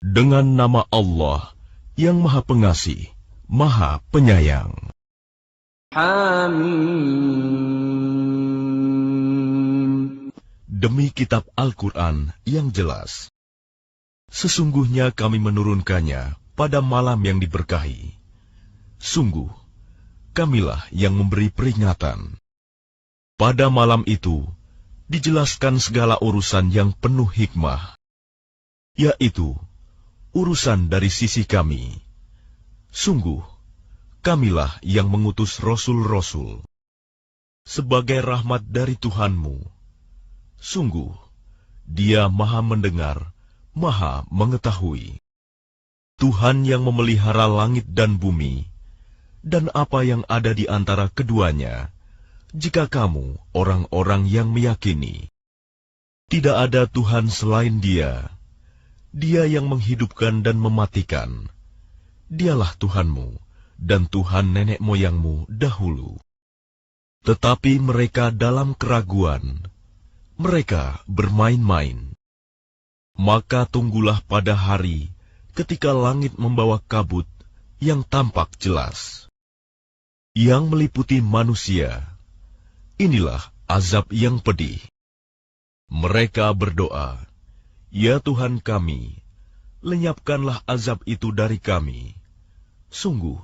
Speaker 1: Dengan nama Allah yang Maha Pengasih, Maha Penyayang.
Speaker 2: Hamim.
Speaker 1: Demi kitab Al-Quran yang jelas. Sesungguhnya kami menurunkannya pada malam yang diberkahi. Sungguh, kamilah yang memberi peringatan. Pada malam itu, dijelaskan segala urusan yang penuh hikmah, yaitu urusan dari sisi kami. Sungguh, kamilah yang mengutus rasul-rasul sebagai rahmat dari Tuhanmu. Sungguh, Dia Maha Mendengar, Maha Mengetahui. Tuhan yang memelihara langit dan bumi, dan apa yang ada di antara keduanya, jika kamu orang-orang yang meyakini. Tidak ada Tuhan selain Dia. Dia yang menghidupkan dan mematikan. Dialah Tuhanmu dan Tuhan nenek moyangmu dahulu. Tetapi mereka dalam keraguan. Mereka bermain-main. Maka tunggulah pada hari ketika langit membawa kabut yang tampak jelas, yang meliputi manusia. Inilah azab yang pedih. Mereka berdoa, "Ya Tuhan kami, lenyapkanlah azab itu dari kami. Sungguh,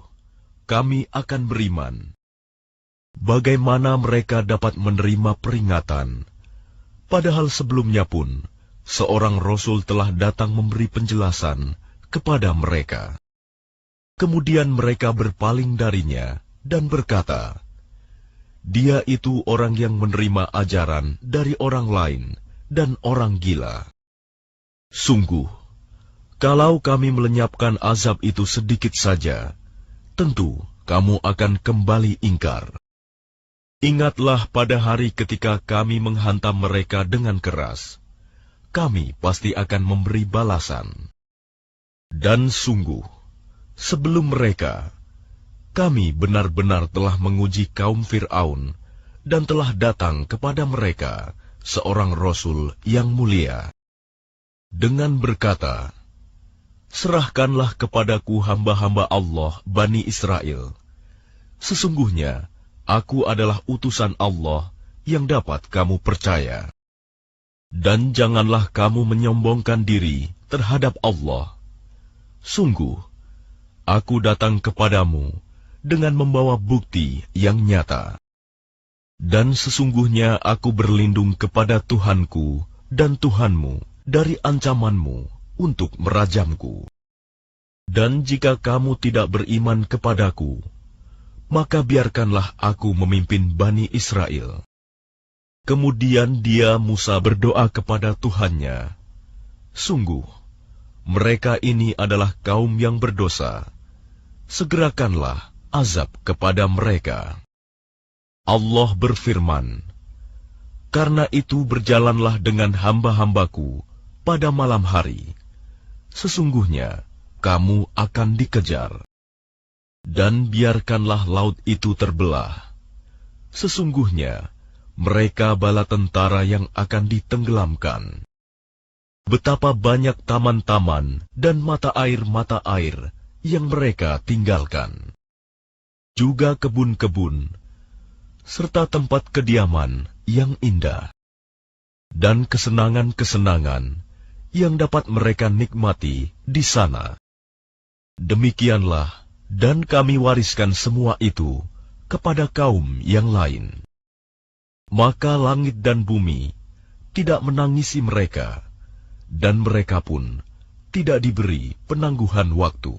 Speaker 1: kami akan beriman." Bagaimana mereka dapat menerima peringatan, padahal sebelumnya pun seorang rasul telah datang memberi penjelasan kepada mereka. Kemudian mereka berpaling darinya dan berkata, "Dia itu orang yang menerima ajaran dari orang lain dan orang gila." Sungguh, kalau kami melenyapkan azab itu sedikit saja, tentu kamu akan kembali ingkar. Ingatlah pada hari ketika kami menghantam mereka dengan keras. Kami pasti akan memberi balasan. Dan sungguh, sebelum mereka, kami benar-benar telah menguji kaum Fir'aun dan telah datang kepada mereka seorang Rasul yang mulia. Dengan berkata, "Serahkanlah kepadaku hamba-hamba Allah Bani Israel. Sesungguhnya, aku adalah utusan Allah yang dapat kamu percaya. Dan janganlah kamu menyombongkan diri terhadap Allah. Sungguh, aku datang kepadamu dengan membawa bukti yang nyata. Dan sesungguhnya aku berlindung kepada Tuhanku dan Tuhanmu dari ancamanmu untuk merajamku. Dan jika kamu tidak beriman kepadaku, maka biarkanlah aku memimpin Bani Israel." Kemudian Musa berdoa kepada Tuhannya, "Sungguh, mereka ini adalah kaum yang berdosa. Segerakanlah azab kepada mereka." Allah berfirman, "Karena itu berjalanlah dengan hamba-hambaku pada malam hari. Sesungguhnya kamu akan dikejar. Dan biarkanlah laut itu terbelah. Sesungguhnya mereka bala tentara yang akan ditenggelamkan. Betapa banyak taman-taman dan mata air yang mereka tinggalkan. Juga kebun-kebun, serta tempat kediaman yang indah. Dan kesenangan-kesenangan yang dapat mereka nikmati di sana. Demikianlah, dan kami wariskan semua itu kepada kaum yang lain. Maka langit dan bumi tidak menangisi mereka, dan mereka pun tidak diberi penangguhan waktu.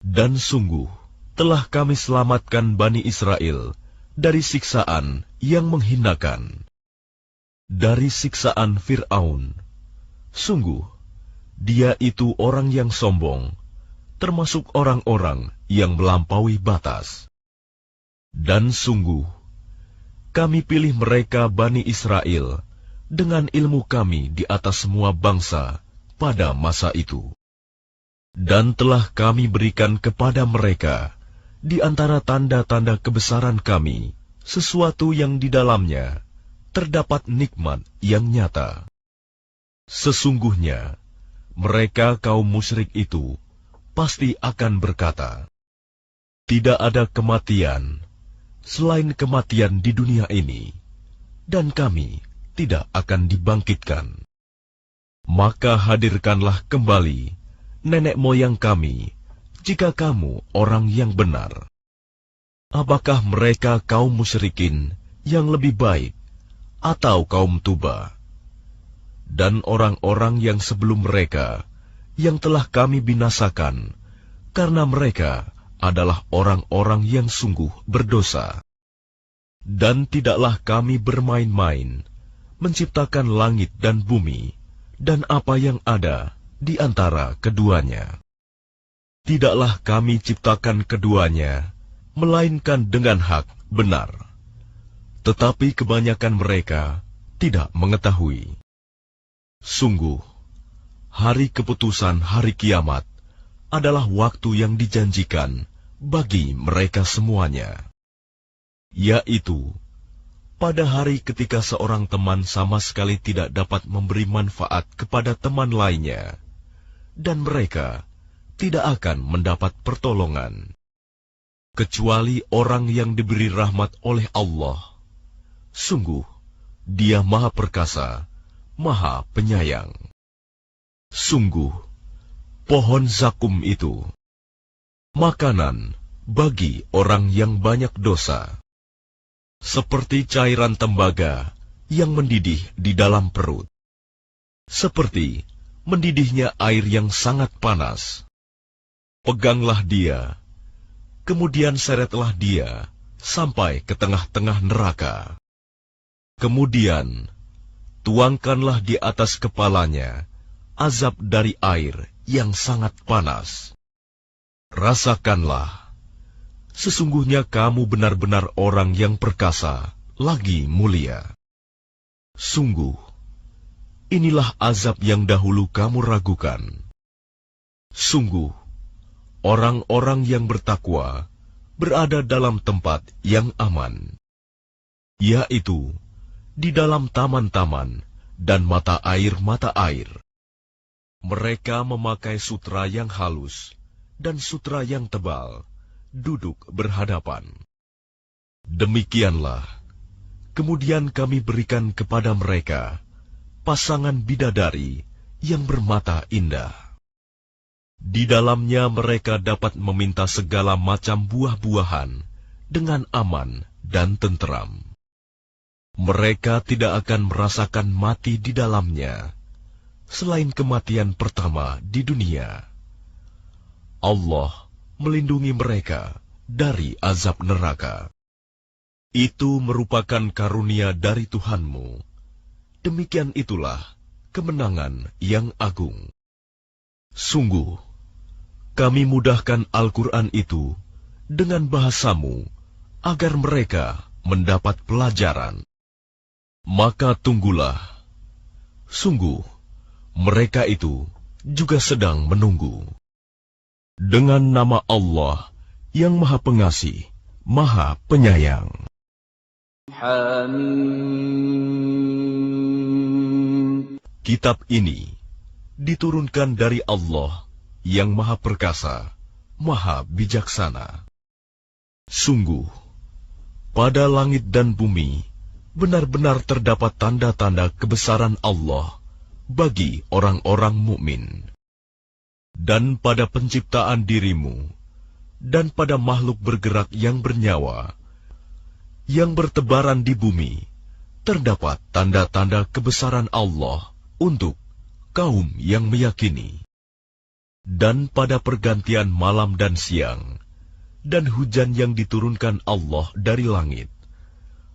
Speaker 1: Dan sungguh, telah kami selamatkan Bani Israel dari siksaan yang menghinakan, dari siksaan Fir'aun. Sungguh, dia itu orang yang sombong, termasuk orang-orang yang melampaui batas. Dan sungguh, kami pilih mereka Bani Israel dengan ilmu kami di atas semua bangsa pada masa itu. Dan telah kami berikan kepada mereka di antara tanda-tanda kebesaran kami sesuatu yang di dalamnya terdapat nikmat yang nyata. Sesungguhnya, mereka kaum musyrik itu pasti akan berkata, "Tidak ada kematian selain kematian di dunia ini, dan kami tidak akan dibangkitkan. Maka hadirkanlah kembali nenek moyang kami, jika kamu orang yang benar." Apakah mereka kaum musyrikin yang lebih baik, atau kaum Tuba? Dan orang-orang yang sebelum mereka, yang telah kami binasakan, karena mereka adalah orang-orang yang sungguh berdosa. Dan tidaklah kami bermain-main, menciptakan langit dan bumi, dan apa yang ada di antara keduanya. Tidaklah kami ciptakan keduanya, melainkan dengan hak benar. Tetapi kebanyakan mereka tidak mengetahui. Sungguh, hari keputusan hari kiamat adalah waktu yang dijanjikan bagi mereka semuanya. Yaitu, pada hari ketika seorang teman sama sekali tidak dapat memberi manfaat kepada teman lainnya, dan mereka tidak akan mendapat pertolongan, kecuali orang yang diberi rahmat oleh Allah. Sungguh, Dia Maha Perkasa, Maha Penyayang. Sungguh, pohon zakum itu makanan bagi orang yang banyak dosa, seperti cairan tembaga yang mendidih di dalam perut, seperti mendidihnya air yang sangat panas. Peganglah dia, kemudian seretlah dia sampai ke tengah-tengah neraka. Kemudian tuangkanlah di atas kepalanya azab dari air yang sangat panas. Rasakanlah, sesungguhnya kamu benar-benar orang yang perkasa, lagi mulia. Sungguh, inilah azab yang dahulu kamu ragukan. Sungguh, orang-orang yang bertakwa berada dalam tempat yang aman, yaitu di dalam taman-taman dan mata air-mata air. Mereka memakai sutra yang halus dan sutra yang tebal, duduk berhadapan. Demikianlah, kemudian kami berikan kepada mereka pasangan bidadari yang bermata indah. Di dalamnya mereka dapat meminta segala macam buah-buahan dengan aman dan tenteram. Mereka tidak akan merasakan mati di dalamnya, selain kematian pertama di dunia. Allah melindungi mereka dari azab neraka. Itu merupakan karunia dari Tuhanmu. Demikian itulah kemenangan yang agung. Sungguh, kami mudahkan Al-Quran itu dengan bahasamu, agar mereka mendapat pelajaran. Maka tunggulah, sungguh mereka itu juga sedang menunggu. Dengan nama Allah yang Maha Pengasih, Maha Penyayang. Hamim. Kitab ini diturunkan dari Allah yang Maha Perkasa, Maha Bijaksana. Sungguh, pada langit dan bumi benar-benar terdapat tanda-tanda kebesaran Allah bagi orang-orang mukmin. Dan pada penciptaan dirimu, dan pada makhluk bergerak yang bernyawa, yang bertebaran di bumi, terdapat tanda-tanda kebesaran Allah untuk kaum yang meyakini. Dan pada pergantian malam dan siang, dan hujan yang diturunkan Allah dari langit,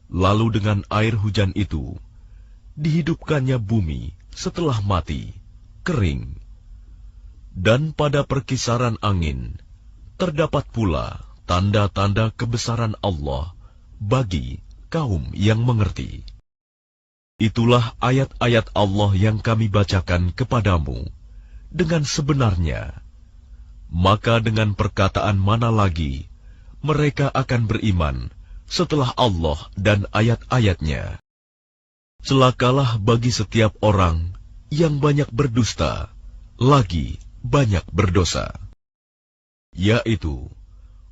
Speaker 1: lalu dengan air hujan itu, dihidupkannya bumi setelah mati, kering. Dan pada perkisaran angin, terdapat pula tanda-tanda kebesaran Allah bagi kaum yang mengerti. Itulah ayat-ayat Allah yang kami bacakan kepadamu dengan sebenarnya. Maka dengan perkataan mana lagi mereka akan beriman setelah Allah dan ayat-ayatnya? Celakalah bagi setiap orang yang banyak berdusta, lagi banyak berdosa, yaitu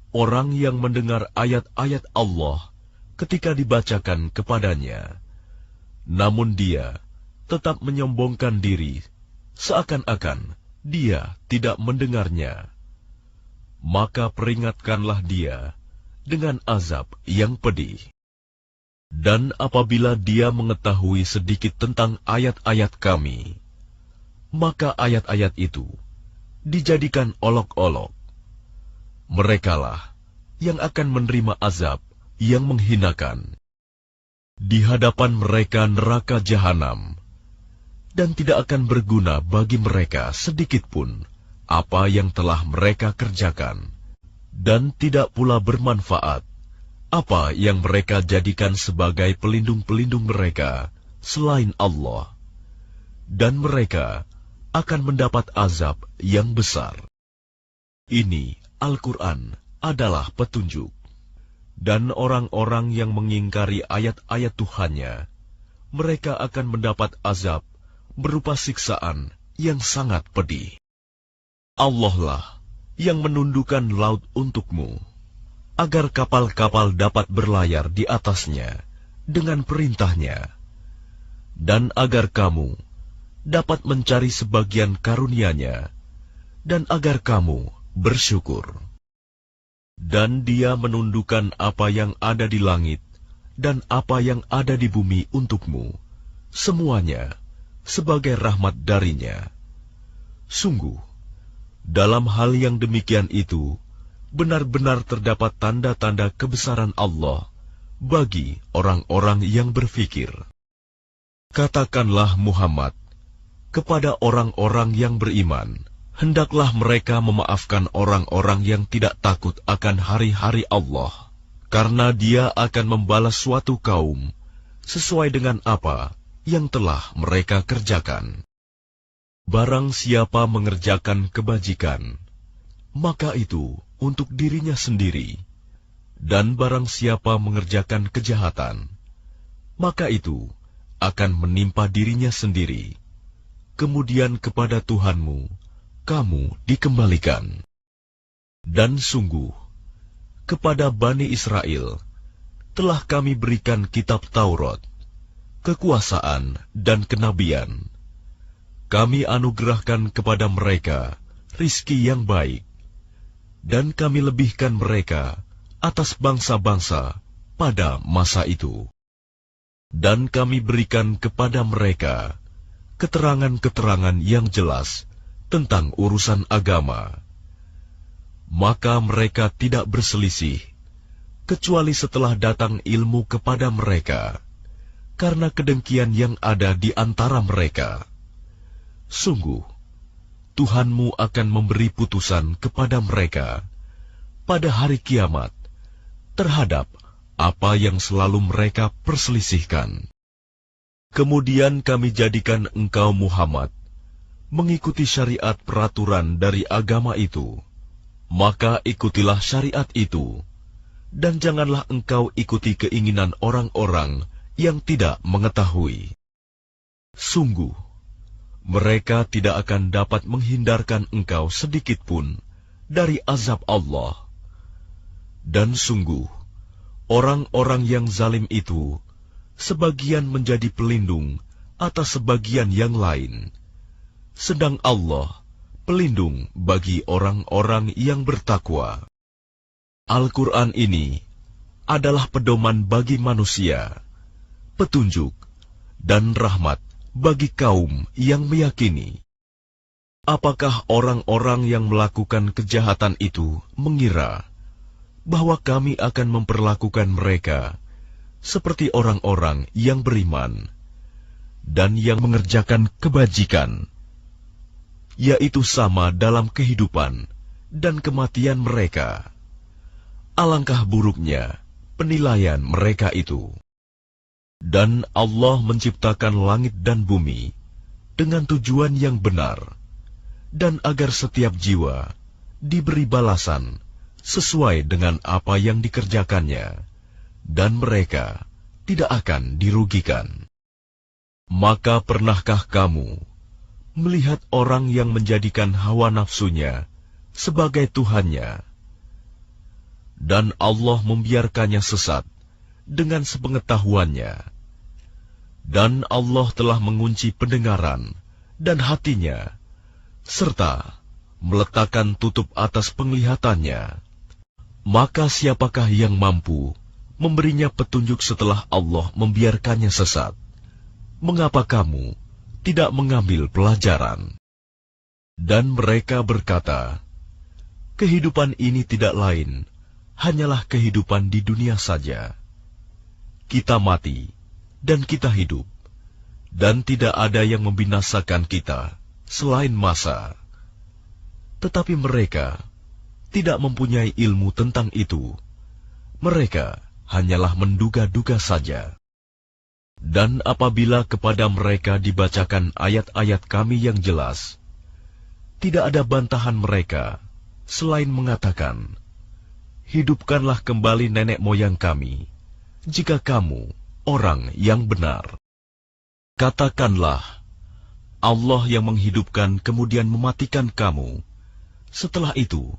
Speaker 1: orang yang mendengar ayat-ayat Allah ketika dibacakan kepadanya, namun dia tetap menyombongkan diri seakan-akan dia tidak mendengarnya. Maka peringatkanlah dia dengan azab yang pedih. Dan apabila dia mengetahui sedikit tentang ayat-ayat kami, maka ayat-ayat itu dijadikan olok-olok. Merekalah yang akan menerima azab yang menghinakan. Di hadapan mereka neraka jahanam, dan tidak akan berguna bagi mereka sedikitpun apa yang telah mereka kerjakan, dan tidak pula bermanfaat apa yang mereka jadikan sebagai pelindung-pelindung mereka selain Allah, dan mereka akan mendapat azab yang besar. Ini Al-Quran adalah petunjuk, dan orang-orang yang mengingkari ayat-ayat Tuhannya, mereka akan mendapat azab berupa siksaan yang sangat pedih. Allah lah yang menundukkan laut untukmu, agar kapal-kapal dapat berlayar di atasnya dengan perintahnya, dan agar kamu dapat mencari sebagian karunia-Nya, dan agar kamu bersyukur. Dan Dia menundukkan apa yang ada di langit dan apa yang ada di bumi untukmu, semuanya sebagai rahmat darinya. Sungguh, dalam hal yang demikian itu, benar-benar terdapat tanda-tanda kebesaran Allah bagi orang-orang yang berfikir. Katakanlah Muhammad kepada orang-orang yang beriman, hendaklah mereka memaafkan orang-orang yang tidak takut akan hari-hari Allah, karena Dia akan membalas suatu kaum sesuai dengan apa yang telah mereka kerjakan. Barang siapa mengerjakan kebajikan, maka itu untuk dirinya sendiri, dan barang siapa mengerjakan kejahatan, maka itu akan menimpa dirinya sendiri. Kemudian kepada Tuhanmu kamu dikembalikan. Dan sungguh, kepada Bani Israel telah kami berikan kitab Taurat, kekuasaan dan kenabian. Kami anugerahkan kepada mereka rizki yang baik, dan kami lebihkan mereka atas bangsa-bangsa pada masa itu. Dan kami berikan kepada mereka keterangan-keterangan yang jelas tentang urusan agama. Maka mereka tidak berselisih, kecuali setelah datang ilmu kepada mereka, karena kedengkian yang ada di antara mereka. Sungguh, Tuhanmu akan memberi putusan kepada mereka pada hari kiamat terhadap apa yang selalu mereka perselisihkan. Kemudian kami jadikan engkau Muhammad mengikuti syariat peraturan dari agama itu, maka ikutilah syariat itu, dan janganlah engkau ikuti keinginan orang-orang yang tidak mengetahui. Sungguh, mereka tidak akan dapat menghindarkan engkau sedikitpun dari azab Allah. Dan sungguh, orang-orang yang zalim itu sebagian menjadi pelindung atas sebagian yang lain, sedang Allah pelindung bagi orang-orang yang bertakwa. Al-Quran ini adalah pedoman bagi manusia, petunjuk dan rahmat bagi kaum yang meyakini. Apakah orang-orang yang melakukan kejahatan itu mengira bahwa kami akan memperlakukan mereka seperti orang-orang yang beriman dan yang mengerjakan kebajikan, yaitu sama dalam kehidupan dan kematian mereka? Alangkah buruknya penilaian mereka itu. Dan Allah menciptakan langit dan bumi dengan tujuan yang benar, dan agar setiap jiwa diberi balasan sesuai dengan apa yang dikerjakannya, dan mereka tidak akan dirugikan. Maka pernahkah kamu melihat orang yang menjadikan hawa nafsunya sebagai Tuhannya, dan Allah membiarkannya sesat dengan sepengetahuannya, dan Allah telah mengunci pendengaran dan hatinya, serta meletakkan tutup atas penglihatannya. Maka siapakah yang mampu memberinya petunjuk setelah Allah membiarkannya sesat? Mengapa kamu tidak mengambil pelajaran? Dan mereka berkata, kehidupan ini tidak lain, hanyalah kehidupan di dunia saja. Kita mati, dan kita hidup, dan tidak ada yang membinasakan kita selain masa. Tetapi mereka tidak mempunyai ilmu tentang itu. Mereka hanyalah menduga-duga saja. Dan apabila kepada mereka dibacakan ayat-ayat kami yang jelas, tidak ada bantahan mereka selain mengatakan, hidupkanlah kembali nenek moyang kami, jika kamu orang yang benar. Katakanlah, Allah yang menghidupkan kemudian mematikan kamu, setelah itu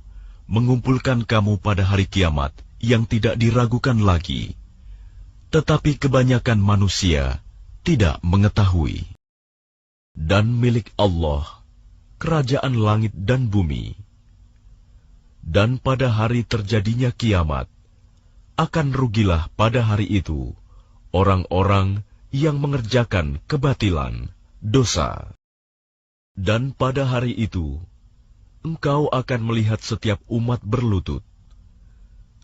Speaker 1: mengumpulkan kamu pada hari kiamat yang tidak diragukan lagi. Tetapi kebanyakan manusia tidak mengetahui. Dan milik Allah kerajaan langit dan bumi. Dan pada hari terjadinya kiamat, akan rugilah pada hari itu orang-orang yang mengerjakan kebatilan, dosa. Dan pada hari itu, engkau akan melihat setiap umat berlutut.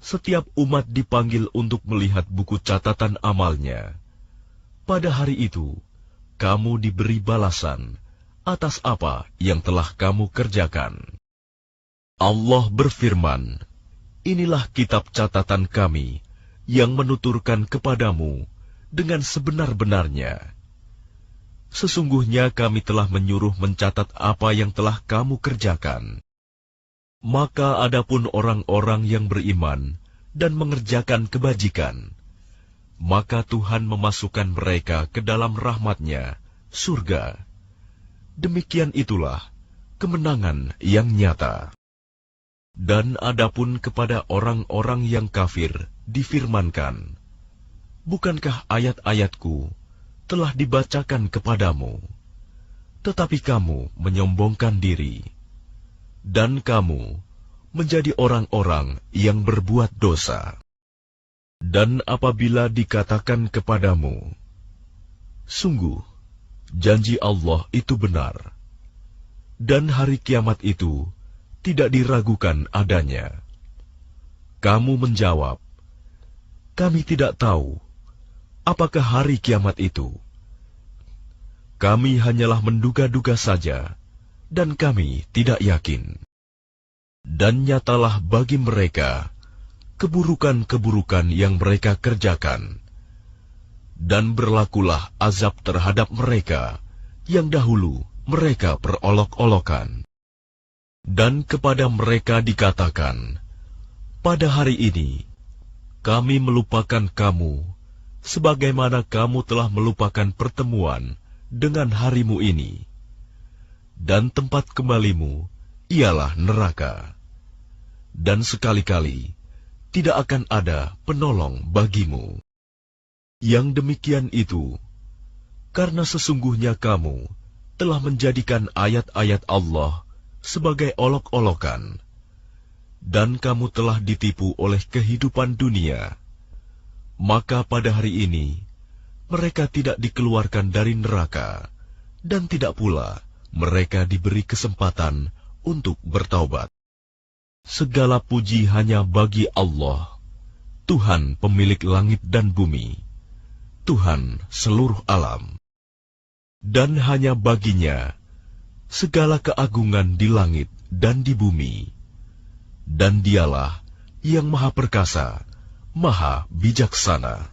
Speaker 1: Setiap umat dipanggil untuk melihat buku catatan amalnya. Pada hari itu, kamu diberi balasan atas apa yang telah kamu kerjakan. Allah berfirman, inilah kitab catatan kami yang menuturkan kepadamu dengan sebenar-benarnya. Sesungguhnya kami telah menyuruh mencatat apa yang telah kamu kerjakan. Maka adapun orang-orang yang beriman dan mengerjakan kebajikan, maka Tuhan memasukkan mereka ke dalam rahmat-Nya, surga. Demikian itulah kemenangan yang nyata. Dan adapun kepada orang-orang yang kafir difirmankan, bukankah ayat-ayatku telah dibacakan kepadamu, tetapi kamu menyombongkan diri, dan kamu menjadi orang-orang yang berbuat dosa. Dan apabila dikatakan kepadamu, sungguh, janji Allah itu benar, dan hari kiamat itu tidak diragukan adanya, kamu menjawab, kami tidak tahu apakah hari kiamat itu. Kami hanyalah menduga-duga saja, dan kami tidak yakin. Dan nyatalah bagi mereka keburukan-keburukan yang mereka kerjakan, dan berlakulah azab terhadap mereka yang dahulu mereka perolok-olokan. Dan kepada mereka dikatakan, pada hari ini kami melupakan kamu, sebagaimana kamu telah melupakan pertemuan dengan harimu ini, dan tempat kembalimu ialah neraka, dan sekali-kali tidak akan ada penolong bagimu. Yang demikian itu, karena sesungguhnya kamu telah menjadikan ayat-ayat Allah sebagai olok-olokan, dan kamu telah ditipu oleh kehidupan dunia, maka pada hari ini mereka tidak dikeluarkan dari neraka, dan tidak pula mereka diberi kesempatan untuk bertaubat. Segala puji hanya bagi Allah, Tuhan pemilik langit dan bumi, Tuhan seluruh alam. Dan hanya baginya segala keagungan di langit dan di bumi. Dan dialah yang maha perkasa, maha bijaksana.